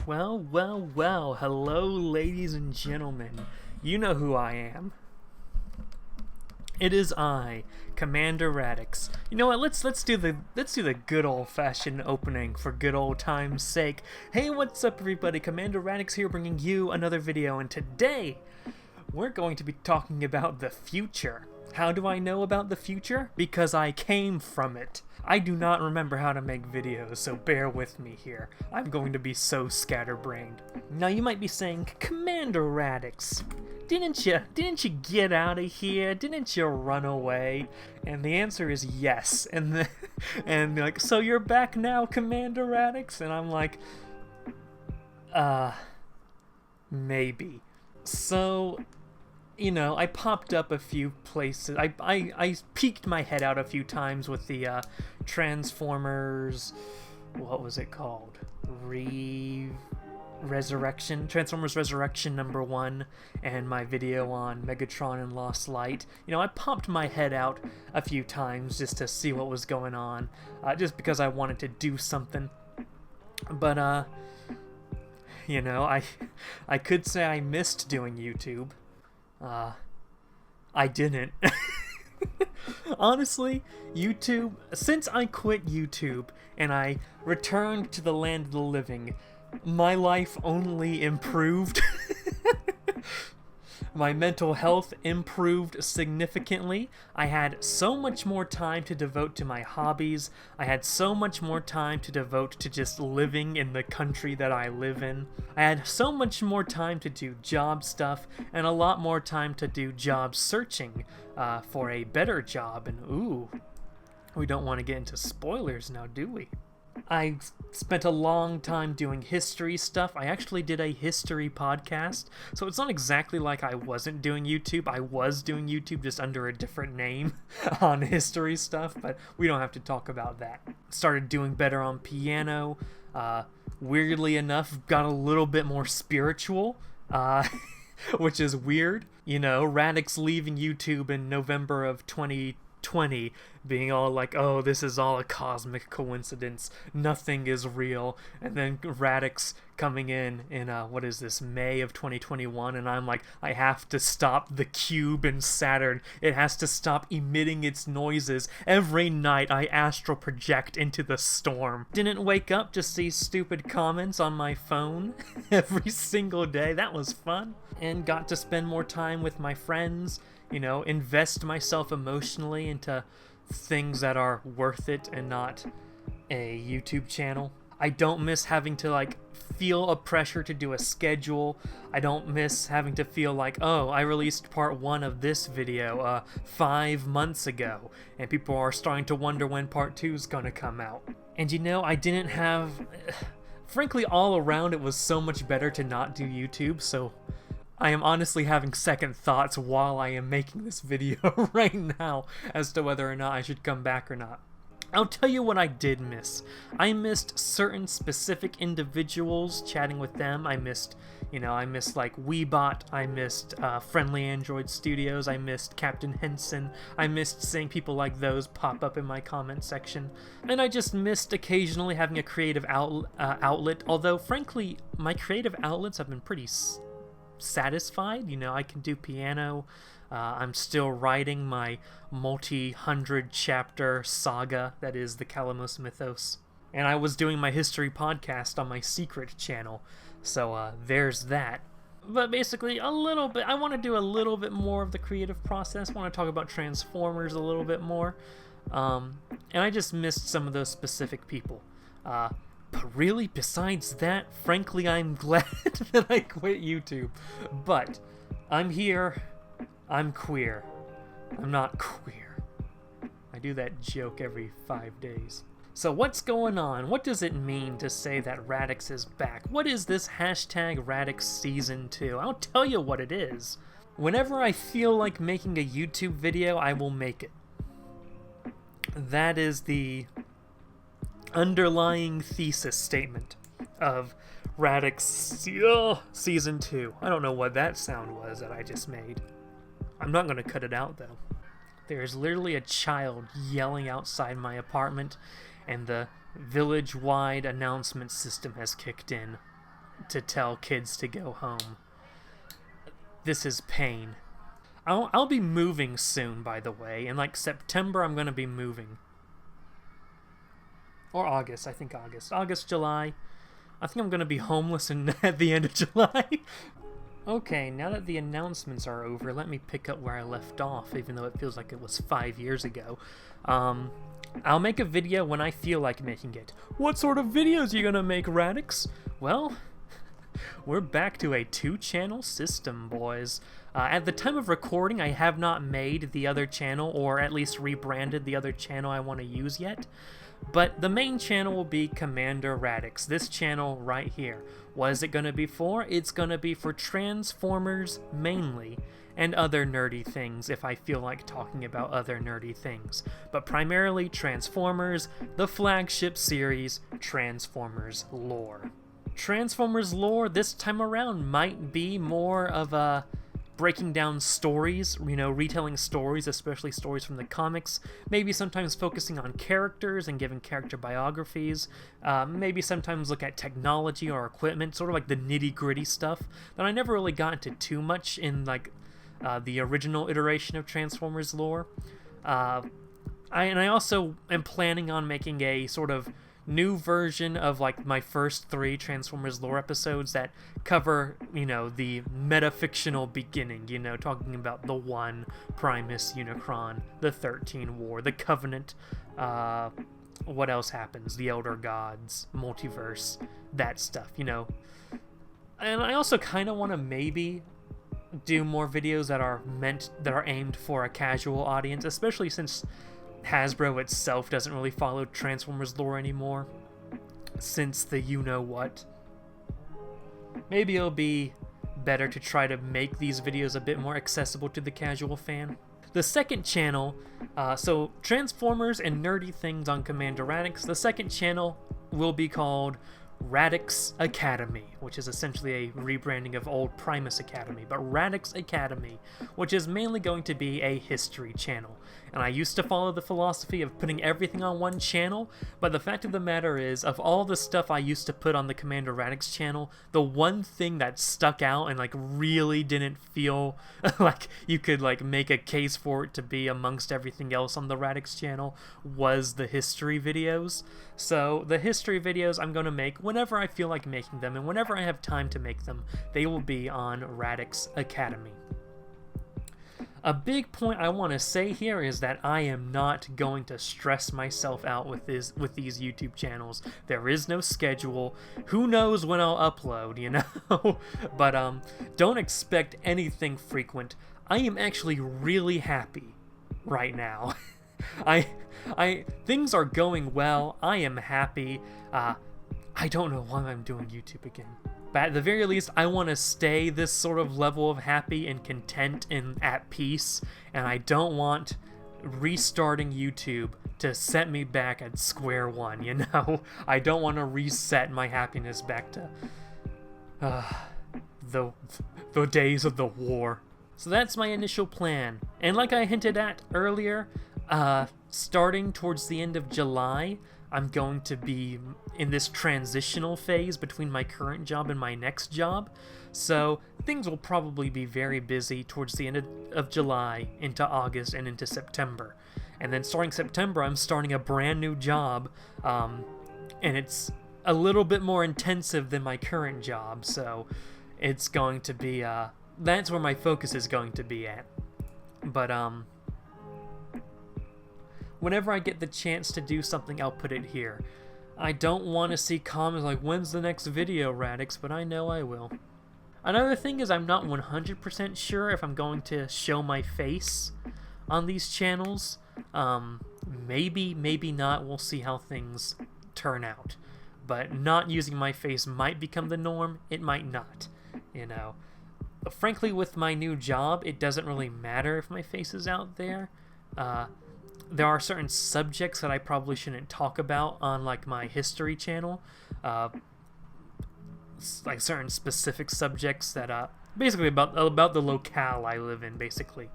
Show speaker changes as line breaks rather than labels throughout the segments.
Well, hello ladies and gentlemen. You know who I am. It is I, Commander Radix. You know what, let's do the good old-fashioned opening for good old time's sake. Hey, what's up everybody? Commander Radix here bringing you another video, and today we're going to be talking about the future. How do I know about the future? Because I came from it. I do not remember how to make videos, so bear with me here. I'm going to be so scatterbrained. Now you might be saying, Commander Radix, didn't you get out of here? Didn't you run away? And the answer is yes. And like, so you're back now, Commander Radix? And I'm like, maybe. So, you know, I popped up a few places. I peeked my head out a few times with the Transformers, what was it called? Transformers Resurrection #1, and my video on Megatron and Lost Light. You know, I popped my head out a few times just to see what was going on, just because I wanted to do something. But, you know, I could say I missed doing YouTube. I didn't. Honestly, YouTube, since I quit YouTube and I returned to the land of the living, my life only improved. My mental health improved significantly. I had so much more time to devote to my hobbies. I had so much more time to devote to just living in the country that I live in. I had so much more time to do job stuff and a lot more time to do job searching for a better job. And ooh, we don't want to get into spoilers now, do we? I spent a long time doing history stuff. I actually did a history podcast, so it's not exactly like I wasn't doing YouTube. I was doing YouTube just under a different name on history stuff, but we don't have to talk about that. Started doing better on piano. Weirdly enough, got a little bit more spiritual, which is weird. You know, Radix leaving YouTube in November of 2020, being all like, oh, this is all a cosmic coincidence, nothing is real, and then Radix coming in what is this, May of 2021, and I'm like, I have to stop the cube in Saturn, it has to stop emitting its noises. Every night I astral project into the storm. Didn't wake up to see stupid comments on my phone every single day. That was fun, and got to spend more time with my friends, you know, invest myself emotionally into things that are worth it and not a YouTube channel. I don't miss having to, like, feel a pressure to do a schedule. I don't miss having to feel like, oh, I released part 1 of this video 5 months ago, and people are starting to wonder when part 2 is gonna come out. And you know, I didn't have... Frankly, all around, it was so much better to not do YouTube, so I am honestly having second thoughts while I am making this video right now as to whether or not I should come back or not. I'll tell you what I did miss. I missed certain specific individuals, chatting with them. I missed like Weebot, I missed Friendly Android Studios, I missed Captain Henson, I missed seeing people like those pop up in my comment section, and I just missed occasionally having a creative outlet, although frankly, my creative outlets have been pretty satisfied. You know, I can do piano. I'm still writing my multi-hundred chapter saga that is the Kalamos Mythos, and I was doing my history podcast on my secret channel, so there's that. But basically, a little bit, I want to do a little bit more of the creative process. I want to talk about Transformers a little bit more, and I just missed some of those specific people. But really, besides that, frankly, I'm glad that I quit YouTube. But I'm here. I'm queer. I'm not queer. I do that joke every 5 days. So what's going on? What does it mean to say that Radix is back? What is this hashtag Radix Season 2? I'll tell you what it is. Whenever I feel like making a YouTube video, I will make it. That is the underlying thesis statement of Radix Season 2. I don't know what that sound was that I just made. I'm not going to cut it out, though. There's literally a child yelling outside my apartment, and the village-wide announcement system has kicked in. to tell kids to go home. This is pain. I'll be moving soon, by the way. In like September, I'm going to be moving. Or August, I think August. August, July. I think I'm going to be homeless at the end of July. Okay, now that the announcements are over, let me pick up where I left off, even though it feels like it was 5 years ago. I'll make a video when I feel like making it. What sort of videos are you gonna make, Radix? Well, we're back to a 2-channel system, boys. At the time of recording, I have not made the other channel, or at least rebranded the other channel I want to use yet. But the main channel will be Commander Radix, this channel right here. What is it going to be for? It's going to be for Transformers mainly, and other nerdy things if I feel like talking about other nerdy things. But primarily Transformers, the flagship series, Transformers lore. Transformers lore this time around might be more of a breaking down stories, you know, retelling stories, especially stories from the comics, maybe sometimes focusing on characters and giving character biographies, maybe sometimes look at technology or equipment, sort of like the nitty-gritty stuff that I never really got into too much in like the original iteration of Transformers lore. I also am planning on making a sort of new version of like my first 3 Transformers lore episodes that cover, you know, the metafictional beginning, you know, talking about the 1, Primus, Unicron, the 13 War, the Covenant, what else happens, the Elder Gods, multiverse, that stuff, you know. And I also kind of want to maybe do more videos that are aimed for a casual audience, especially since Hasbro itself doesn't really follow Transformers lore anymore, since the you-know-what. Maybe it'll be better to try to make these videos a bit more accessible to the casual fan. The second channel, so Transformers and nerdy things on Commander Radix, the second channel will be called Radix Academy, which is essentially a rebranding of old Primus Academy, but Radix Academy, which is mainly going to be a history channel. And I used to follow the philosophy of putting everything on one channel, but the fact of the matter is, of all the stuff I used to put on the Commander Radix channel, the one thing that stuck out and like really didn't feel like you could like make a case for it to be amongst everything else on the Radix channel was the history videos. So the history videos I'm going to make whenever I feel like making them, and whenever I have time to make them, they will be on Radix Academy. A big point I want to say here is that I am not going to stress myself out with these YouTube channels. There is no schedule. Who knows when I'll upload, you know? But don't expect anything frequent. I am actually really happy right now. Things are going well. I am happy. I don't know why I'm doing YouTube again. But at the very least, I want to stay this sort of level of happy and content and at peace, and I don't want restarting YouTube to set me back at square one, you know? I don't want to reset my happiness back to the days of the war. So that's my initial plan. And like I hinted at earlier, starting towards the end of July, I'm going to be in this transitional phase between my current job and my next job, so things will probably be very busy towards the end of July, into August, and into September. And then starting September, I'm starting a brand new job, and it's a little bit more intensive than my current job, so it's going to be, that's where my focus is going to be at. But, whenever I get the chance to do something, I'll put it here. I don't want to see comments like, when's the next video, Radix, but I know I will. Another thing is I'm not 100% sure if I'm going to show my face on these channels. Maybe, maybe not. We'll see how things turn out. But not using my face might become the norm. It might not, you know. Frankly, with my new job, it doesn't really matter if my face is out there. There are certain subjects that I probably shouldn't talk about on like my history channel, like certain specific subjects that basically about the locale I live in. Basically,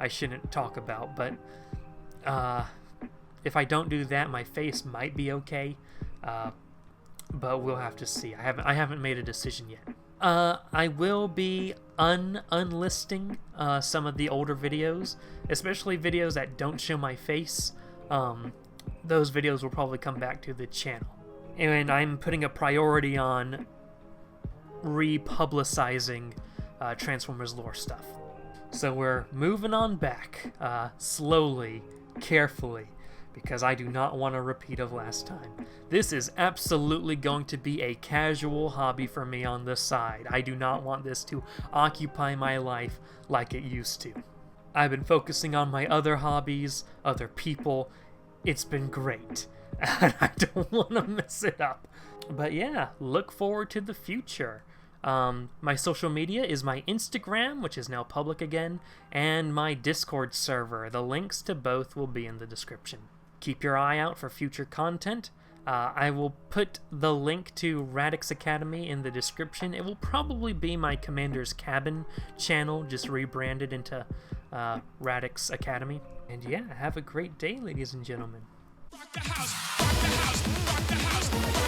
I shouldn't talk about. But if I don't do that, my face might be okay. but we'll have to see. I haven't made a decision yet. I will be unlisting some of the older videos, especially videos that don't show my face. Those videos will probably come back to the channel. And I'm putting a priority on republicizing Transformers lore stuff. So we're moving on back, slowly, carefully, because I do not want a repeat of last time. This is absolutely going to be a casual hobby for me on the side. I do not want this to occupy my life like it used to. I've been focusing on my other hobbies, other people. It's been great, and I don't want to mess it up. But yeah, look forward to the future. My social media is my Instagram, which is now public again, and my Discord server. The links to both will be in the description. Keep your eye out for future content. I will put the link to Radix Academy in the description. It will probably be my Commander's Cabin channel, just rebranded into Radix Academy. And yeah, have a great day, ladies and gentlemen. Rock the house, rock the house, rock the house.